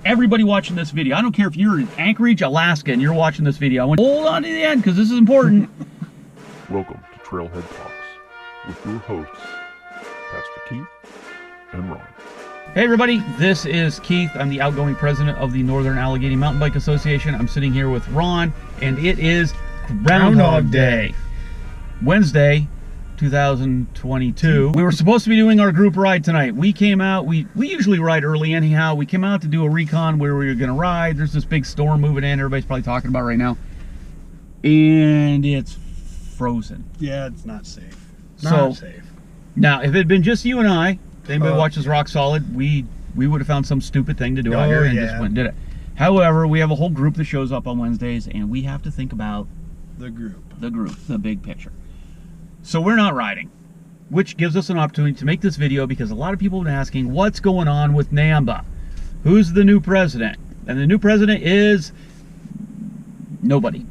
everybody watching this video. I don't care if you're in Anchorage, Alaska, and you're watching this video. I want you to hold on to the end because this is important. Welcome to Trailhead Talks with your hosts, Pastor Keith and Ron. Hey everybody, this is Keith. I'm the outgoing president of the Northern Allegheny Mountain Bike Association. I'm sitting here with Ron, and it is Groundhog Day. Wednesday, 2022. We were supposed to be doing our group ride tonight. We came out, we usually ride early anyhow. We came out to do a recon where we were going to ride. There's this big storm moving in, everybody's probably talking about right now. And it's frozen. Yeah, it's not safe. Not safe. Now, if it had been just you and I, if anybody watches Rock Solid, we would have found some stupid thing to do out here and just went and did it. However, we have a whole group that shows up on Wednesdays, and we have to think about the big picture. So we're not riding, which gives us an opportunity to make this video because a lot of people have been asking, what's going on with NAMBA? Who's the new president? And the new president is nobody.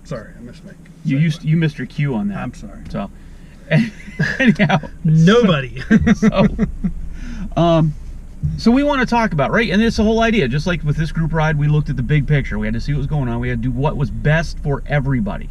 Sorry, I missed my... You missed your cue on that. I'm sorry. So, anyhow. Nobody. So we want to talk about, right? And it's the whole idea. Just like with this group ride, we looked at the big picture. We had to see what was going on. We had to do what was best for everybody.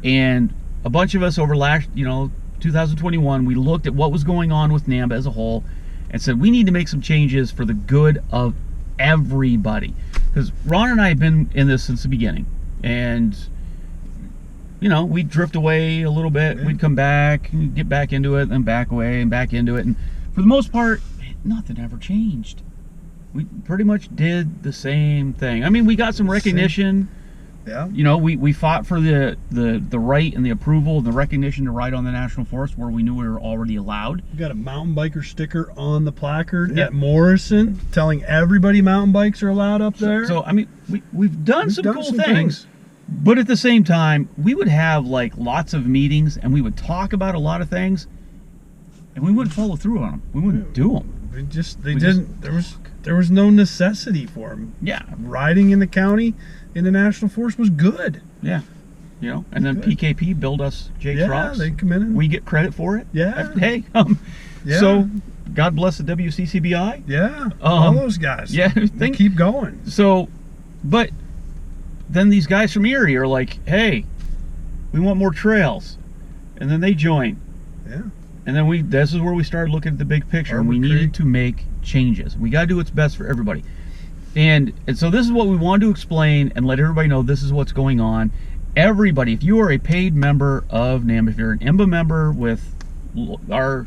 And a bunch of us over last, 2021, we looked at what was going on with NAMBA as a whole and said, we need to make some changes for the good of everybody. Because Ron and I have been in this since the beginning. And, we'd drift away a little bit. Yeah. We'd come back, get back into it, then back away and back into it. And for the most part, nothing ever changed. We pretty much did the same thing. I mean, we got some recognition. Yeah. We fought for the right and the approval and the recognition to ride on the National Forest where we knew we were already allowed. We got a mountain biker sticker on the placard at Morrison telling everybody mountain bikes are allowed up there. So I mean, we've done some cool things. But at the same time, we would have like lots of meetings and we would talk about a lot of things and we wouldn't follow through on them. We wouldn't do them. There was no necessity for them. Yeah. Riding in the county in the National Forest was good. Yeah. And then PKP billed us Jake's Rocks. Yeah, they come in and we get credit for it. Yeah. Hey, so God bless the WCCBI. Yeah. All those guys. Yeah. They keep going. So, but then these guys from Erie are like, hey, we want more trails. And then they join. Yeah. And then this is where we started looking at the big picture. And we needed to make changes. We got to do what's best for everybody. And so this is what we wanted to explain and let everybody know this is what's going on. Everybody, if you are a paid member of NAMBA, if you're an IMBA member with our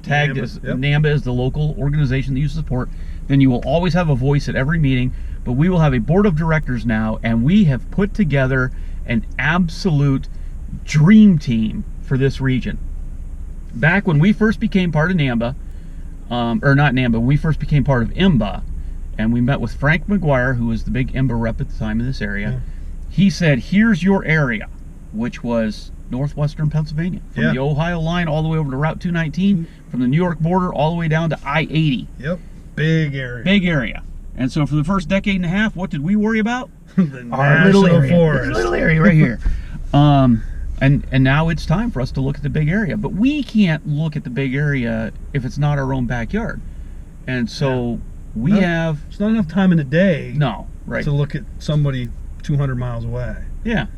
tagged as NAMBA is the local organization that you support, then you will always have a voice at every meeting. But we will have a board of directors now, and we have put together an absolute dream team for this region. Back when we first became part of NAMBA, or not NAMBA, when we first became part of IMBA, and we met with Frank McGuire, who was the big IMBA rep at the time in this area. Yeah. He said, here's your area, which was northwestern Pennsylvania, from the Ohio line all the way over to Route 219, from the New York border all the way down to I-80. Yep, big area. Big area. And so for the first decade and a half, what did we worry about? Our little area. This little area right here. And now it's time for us to look at the big area. But we can't look at the big area if it's not our own backyard. And so we have... It's not enough time in the day to look at somebody 200 miles away. Yeah.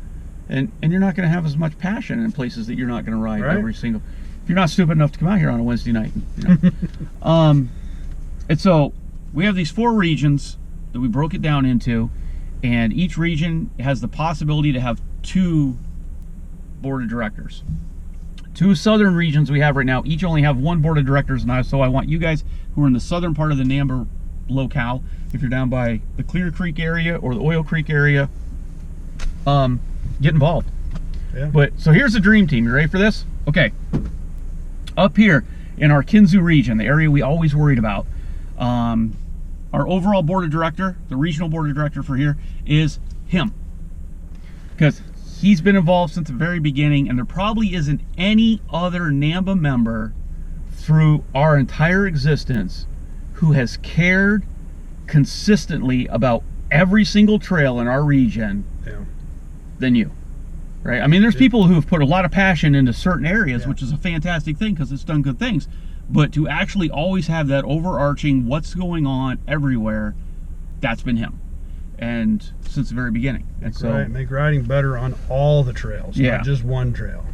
And you're not going to have as much passion in places that you're not going to ride every single... If you're not stupid enough to come out here on a Wednesday night. And so we have these 4 regions that we broke it down into. And each region has the possibility to have 2 board of directors. 2 southern regions we have right now each only have 1 board of directors now, so I want you guys who are in the southern part of the NAMBA locale, if you're down by the Clear Creek area or the Oil Creek area, get involved. But so here's the dream team. You ready for this? Okay, up here in our Kinzua region, the area we always worried about, our overall board of director, the regional board of director for here, is him, because he's been involved since the very beginning, and there probably isn't any other NAMBA member through our entire existence who has cared consistently about every single trail in our region than you, right? I mean, there's people who have put a lot of passion into certain areas, which is a fantastic thing because it's done good things. But to actually always have that overarching what's going on everywhere, that's been him. And since the very beginning. And so make riding better on all the trails, yeah, not just one trail.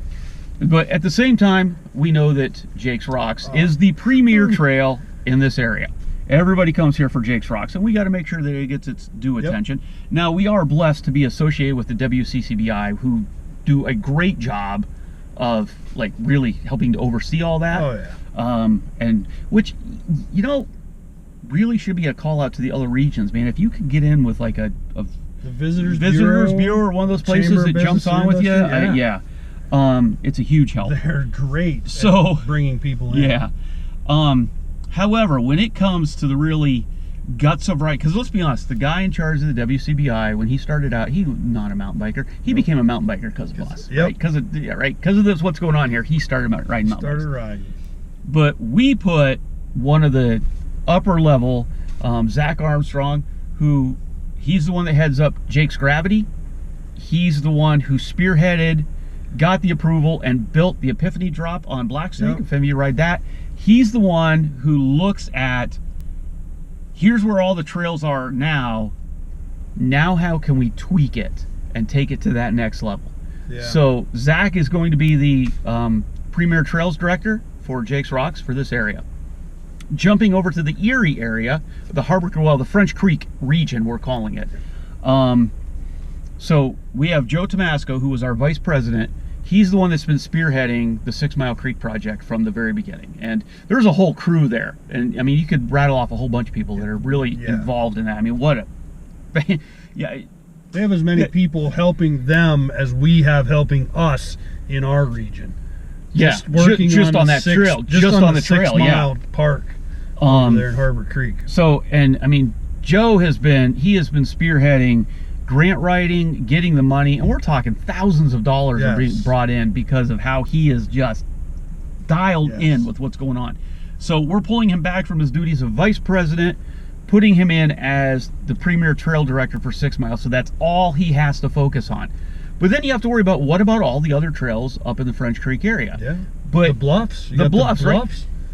But at the same time, we know that Jake's Rocks is the premier trail in this area. Everybody comes here for Jake's Rocks, and we got to make sure that it gets its due attention. Now, we are blessed to be associated with the WCCBI, who do a great job of like really helping to oversee all that. Oh yeah. And which, you know, really should be a call out to the other regions, man. If you could get in with like the Visitors Bureau or one of those places that jumps on with you, it's a huge help. They're great so at bringing people in. Yeah. However, when it comes to the really guts of right, because let's be honest, the guy in charge of the WCBI, when he started out, he was not a mountain biker. He became a mountain biker because of us, right? Because of this, what's going on here, he started riding mountain bikes. Riding. But we put one of the upper level, Zach Armstrong, who he's the one that heads up Jake's Gravity. He's the one who spearheaded, got the approval, and built the Epiphany drop on Black Snake. If any of you ride that, he's the one who looks at, here's where all the trails are now. Now how can we tweak it and take it to that next level? Yeah. So Zach is going to be the Premier Trails Director for Jake's Rocks for this area. Jumping over to the Erie area, the French Creek region, we're calling it. So we have Joe Tomasco, who was our vice president. He's the one that's been spearheading the 6 Mile Creek project from the very beginning. And there's a whole crew there. And I mean, you could rattle off a whole bunch of people that are really involved in that. I mean, what a, they have as many people helping them as we have helping us in our region. Just working just on that trail, just on the trail, 6 Mile Park over there in Harbor Creek. So, and I mean, Joe has been spearheading grant writing, getting the money, and we're talking thousands of dollars are being brought in because of how he is just dialed in with what's going on. So we're pulling him back from his duties of vice president, putting him in as the premier trail director for 6 Mile. So that's all he has to focus on. But then you have to worry about, what about all the other trails up in the French Creek area? Yeah. But the bluffs. The bluffs, right?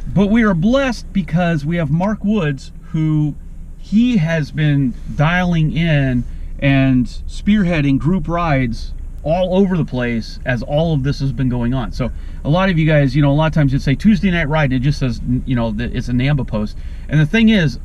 But we are blessed because we have Mark Woods, who he has been dialing in and spearheading group rides all over the place as all of this has been going on. So a lot of you guys, you know, a lot of times you'd say Tuesday night ride, and it just says, you know, that it's a NAMBA post. And the thing is,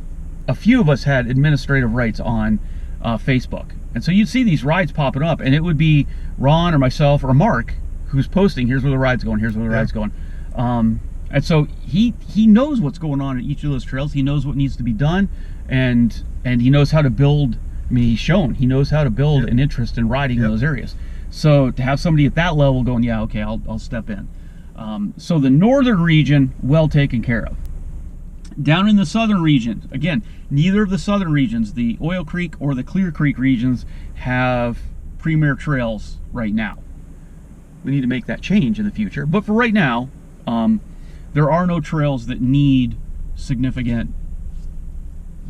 a few of us had administrative rights on Facebook. And so you'd see these rides popping up, and it would be Ron or myself or Mark who's posting, here's where the ride's going, here's where the ride's going. And so he knows what's going on at each of those trails. He knows what needs to be done, and he knows how to build. I mean, he knows how to build an interest in riding in those areas. So to have somebody at that level going, yeah, okay, I'll step in. So the northern region, well taken care of. Down in the southern region, again, neither of the southern regions, the Oil Creek or the Clear Creek regions, have premier trails right now. We need to make that change in the future. But for right now, there are no trails that need significant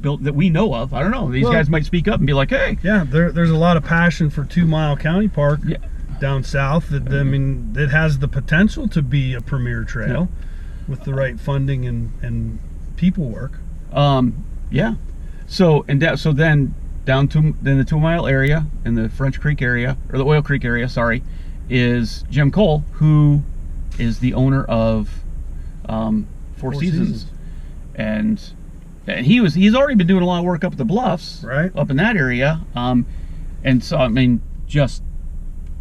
built that we know of. I don't know. These guys might speak up and be like, hey. Yeah, there's a lot of passion for 2 Mile County Park down south that, I mean, that has the potential to be a premier trail with the right funding and people work. Yeah. So then down to the 2 Mile area, in the French Creek area, or the Oil Creek area, sorry, is Jim Cole, who is the owner of Four Seasons. And he's already been doing a lot of work up at the Bluffs, right, up in that area. And so I mean, just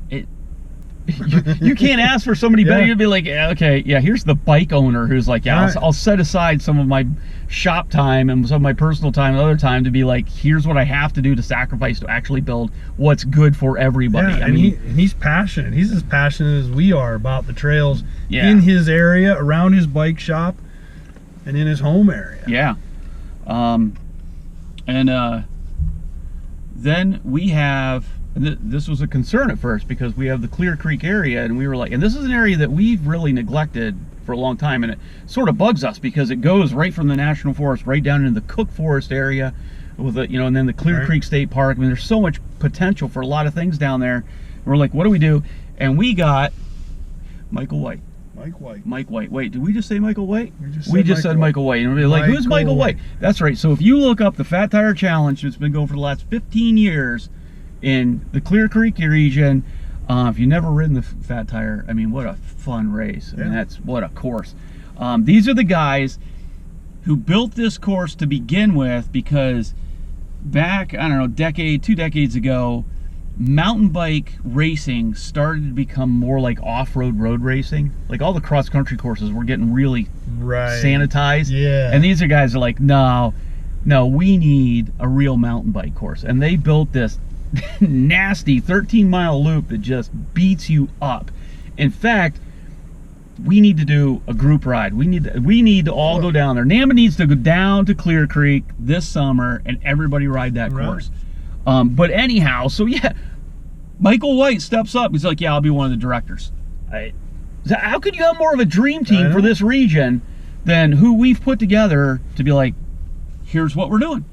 you can't ask for somebody better. You'd be like, okay, here's the bike owner who's like, I'll set aside some of my shop time and some of my personal time and other time to be like, here's what I have to do to sacrifice to actually build what's good for everybody. I mean, he's passionate. He's as passionate as we are about the trails in his area, around his bike shop, and in his home area. Yeah. Then we have, this was a concern at first because we have the Clear Creek area, and we were like, and this is an area that we've really neglected for a long time, and it sort of bugs us because it goes right from the National Forest right down into the Cook Forest area with the, and then the Clear Creek State Park. I mean, there's so much potential for a lot of things down there. And we're like, what do we do? And we got Michael White. Mike White. Wait, did we just say Michael White? We just said Michael White. And we're like, who's Michael White? That's right. So if you look up the Fat Tire Challenge, it's been going for the last 15 years in the Clear Creek region. If you've never ridden the Fat Tire, I mean, what a fun race. I mean, what a course. These are the guys who built this course to begin with, because back, I don't know, 2 decades ago, mountain bike racing started to become more like off-road road racing. Like all the cross-country courses were getting really sanitized. Yeah. And these are guys are like, no, we need a real mountain bike course. And they built this nasty 13-mile loop that just beats you up. In fact, we need to do a group ride. We need to all go down there. NAMBA needs to go down to Clear Creek this summer and everybody ride that course. But anyhow, so yeah, Michael White steps up. He's like, yeah, I'll be one of the directors. How could you have more of a dream team for this region than who we've put together to be like, here's what we're doing.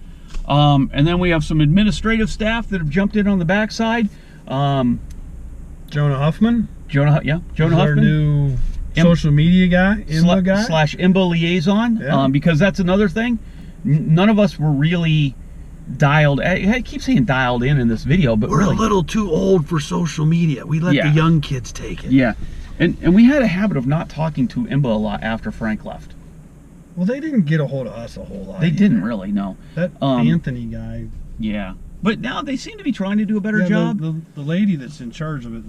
And then we have some administrative staff that have jumped in on the backside. Jonah Huffman. Jonah Huffman. Our new social media guy, IMBA guy. / IMBA liaison, because that's another thing. None of us were really dialed. I keep saying dialed in this video, but we're really a little too old for social media. We let the young kids take it. Yeah, and we had a habit of not talking to IMBA a lot after Frank left. Well, they didn't get a hold of us a whole lot. They didn't really, no. That Anthony guy. Yeah, but now they seem to be trying to do a better job. The lady that's in charge of it,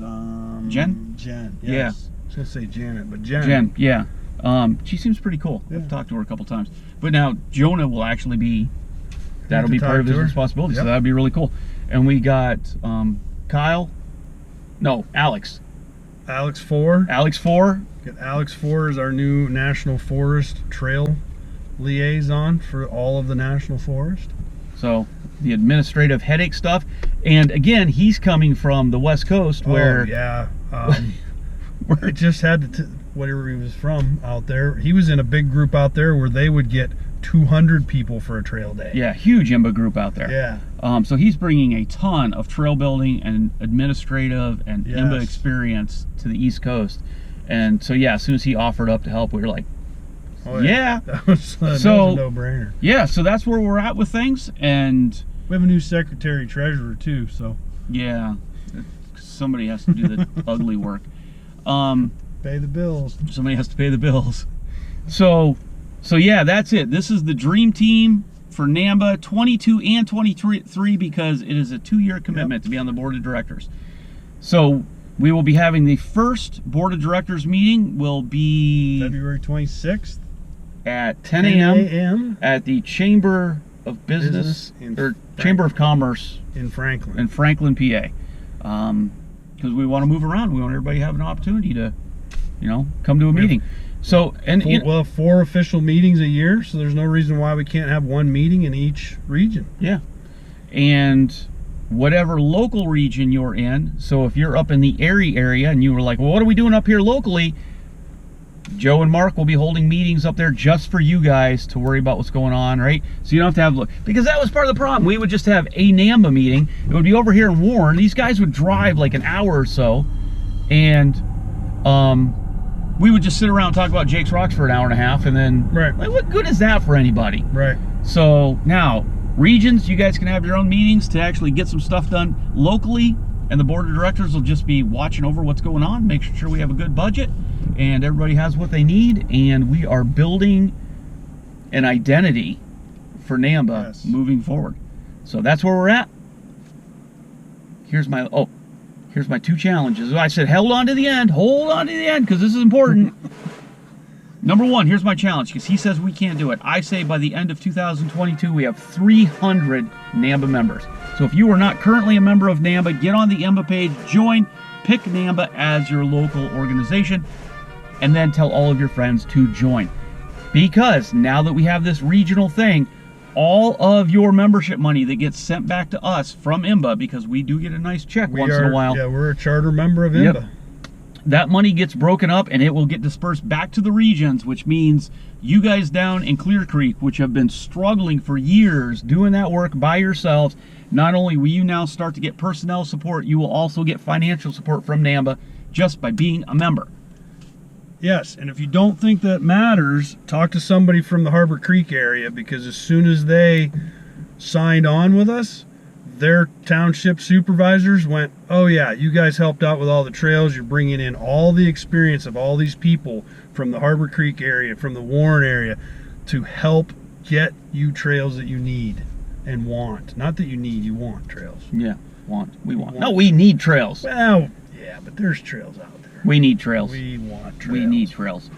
Jen. Yes. Yeah. I was gonna say Janet, but Jen. Jen, yeah. She seems pretty cool. I've talked to her a couple times. But now Jonah will actually be. That'll be part of his responsibility. So that'd be really cool. And we got Alex. Alex Four. Get Alex Four as our new National Forest Trail liaison for all of the National Forest. So the administrative headache stuff. And again, he's coming from the West Coast where... Oh, yeah. I just had to... whatever he was from out there. He was in a big group out there where they would get 200 people for a trail day. Yeah, huge IMBA group out there. Yeah. So he's bringing a ton of trail building and administrative and IMBA experience to the East Coast. And so, yeah, as soon as he offered up to help, we were like, that was a no-brainer. Yeah, so that's where we're at with things. And we have a new secretary-treasurer, too, so. Yeah, somebody has to do the ugly work. Pay the bills. Somebody has to pay the bills. So yeah, that's it. This is the dream team for NAMBA 22 and 23 because it is a 2-year commitment to be on the board of directors. So we will be having the first board of directors meeting will be February 26th at 10 a.m. at the Chamber of Business or Chamber of Commerce in Franklin, PA. Because we want to move around. We want everybody to have an opportunity to, come to a meeting. So we'll have 4 official meetings a year, so there's no reason why we can't have 1 meeting in each region. Yeah, and whatever local region you're in. So if you're up in the Erie area and you were like, well, what are we doing up here locally? Joe and Mark will be holding meetings up there just for you guys to worry about what's going on, right? So you don't have to because that was part of the problem. We would just have a NAMBA meeting. It would be over here in Warren. These guys would drive like an hour or so, and we would just sit around and talk about Jake's Rocks for an hour and a half, and then like, what good is that for anybody? Right. So now regions, you guys can have your own meetings to actually get some stuff done locally, and the board of directors will just be watching over what's going on, making sure we have a good budget and everybody has what they need, and we are building an identity for NAMBA moving forward. So that's where we're at. Here's my 2 challenges. I said hold on to the end, because this is important. Number 1, here's my challenge, because he says we can't do it. I say by the end of 2022 we have 300 NAMBA members. So if you are not currently a member of NAMBA, get on the IMBA page, join, pick NAMBA as your local organization, and then tell all of your friends to join. Because now that we have this regional thing, all of your membership money that gets sent back to us from IMBA, because we do get a nice check once in a while. Yeah, we're a charter member of IMBA. Yep. That money gets broken up and it will get dispersed back to the regions, which means you guys down in Clear Creek, which have been struggling for years doing that work by yourselves, not only will you now start to get personnel support, you will also get financial support from NAMBA just by being a member. Yes, and if you don't think that matters, talk to somebody from the Harbor Creek area, because as soon as they signed on with us, their township supervisors went, oh yeah, you guys helped out with all the trails. You're bringing in all the experience of all these people from the Harbor Creek area, from the Warren area, to help get you trails that you need and want. Not that you need, you want trails. Yeah, we want. No, we need trails. Well, yeah, but there's trails out there. We need trails. We want trails. We need trails.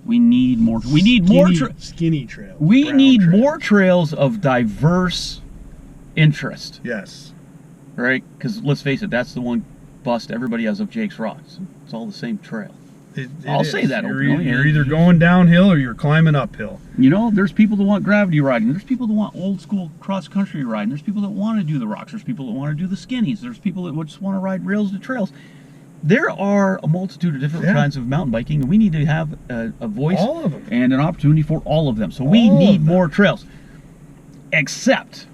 We need more. We need more skinny trails. We need trails. more trails of diverse interest. Yes. Right? Because let's face it, that's the one bust everybody has of Jake's Rocks. It's all the same trail. I'll say that openly. You're either going downhill or you're climbing uphill. You know, there's people that want gravity riding. There's people that want old school cross country riding. There's people that want to do the rocks. There's people that want to do the skinnies. There's people that just want to ride rails to trails. There are a multitude of different kinds of mountain biking, and we need to have a voice all of them. And an opportunity for all of them. So we need more trails. Except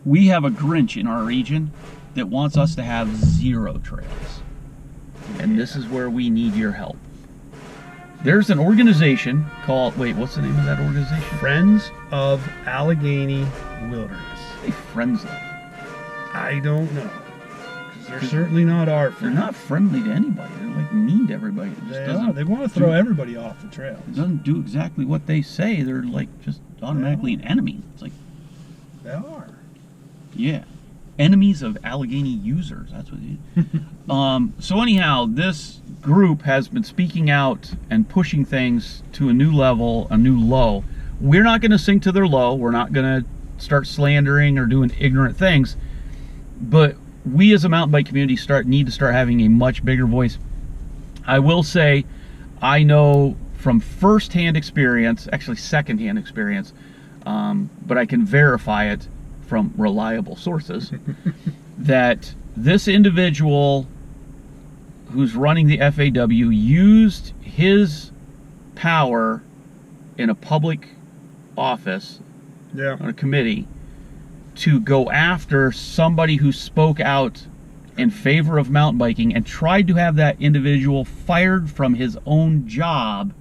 we have a Grinch in our region that wants us to have 0 trails. And this is where we need your help. There's an organization called, wait, what's the name of that organization? Friends of Allegheny Wilderness. Hey, Friends of. I don't know. They're certainly not our friends. They're not friendly to anybody. They're like mean to everybody. They want to throw everybody off the trail. It doesn't do exactly what they say. They're like just automatically an enemy. It's like they are. Yeah, enemies of Allegheny users. That's what it is. So anyhow, this group has been speaking out and pushing things to a new level, a new low. We're not going to sink to their low. We're not going to start slandering or doing ignorant things, but we as a mountain bike community need to start having a much bigger voice. I will say, I know from first-hand experience, actually second-hand experience, but I can verify it from reliable sources, that this individual who's running the FAW used his power in a public office on a committee to go after somebody who spoke out in favor of mountain biking and tried to have that individual fired from his own job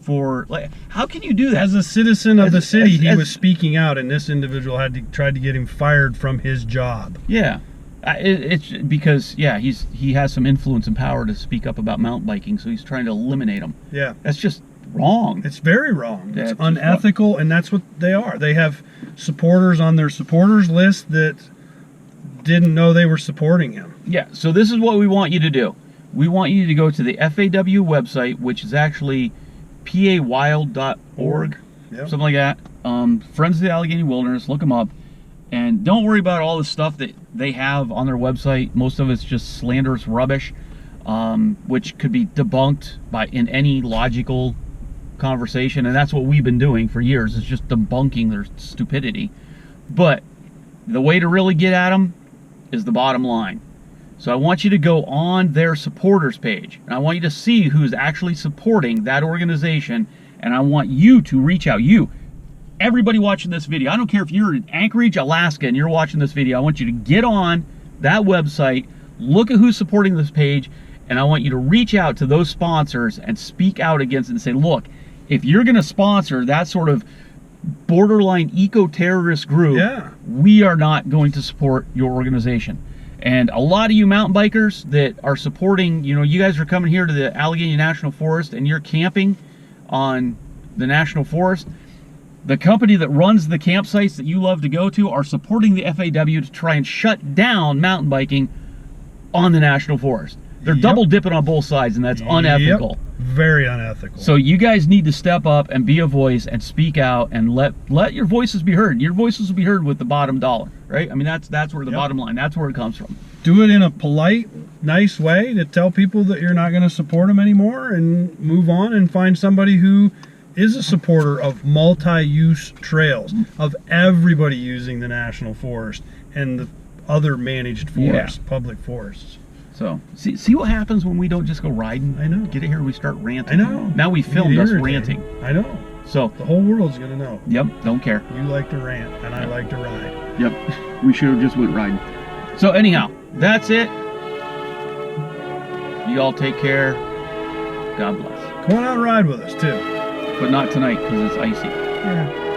for, like, how can you do that? As a citizen of the city, he was speaking out, and this individual tried to get him fired from his job. Yeah. It's because, yeah, he has some influence and power to speak up about mountain biking, so he's trying to eliminate them. Yeah. That's just wrong. It's very wrong. It's unethical, and that's what they are. They have supporters on their supporters list that didn't know they were supporting him. Yeah, so this is what we want you to do. We want you to go to the FAW website, which is actually pawild.org, something like that. Friends of the Allegheny Wilderness, look them up. And don't worry about all the stuff that they have on their website. Most of it's just slanderous rubbish, which could be debunked in any logical conversation. And that's what we've been doing for years, is just debunking their stupidity. But the way to really get at them is the bottom line. So I want you to go on their supporters page, and I want you to see who's actually supporting that organization, and I want you to reach out. Everybody watching this video, I don't care if you're in Anchorage, Alaska, and you're watching this video, I want you to get on that website, look at who's supporting this page, and I want you to reach out to those sponsors and speak out against it and say, look, if you're going to sponsor that sort of borderline eco-terrorist group, we are not going to support your organization. And a lot of you mountain bikers that are supporting, you guys are coming here to the Allegheny National Forest and you're camping on the National Forest. The company that runs the campsites that you love to go to are supporting the FAW to try and shut down mountain biking on the National Forest. They're double dipping on both sides, and that's unethical. Very unethical. So you guys need to step up and be a voice and speak out and let your voices be heard. Your voices will be heard with the bottom dollar, right? I mean, that's where the bottom line, that's where it comes from. Do it in a polite, nice way to tell people that you're not going to support them anymore, and move on and find somebody who is a supporter of multi-use trails, of everybody using the National Forest and the other managed forests, public forests. So, see what happens when we don't just go riding? I know. Get it here, we start ranting. I know. Now we filmed us ranting. I know. So the whole world's going to know. Yep, don't care. You like to rant, and I like to ride. Yep, we should have just went riding. So anyhow, that's it. You all take care. God bless. Come on out and ride with us too. But not tonight because it's icy. Yeah.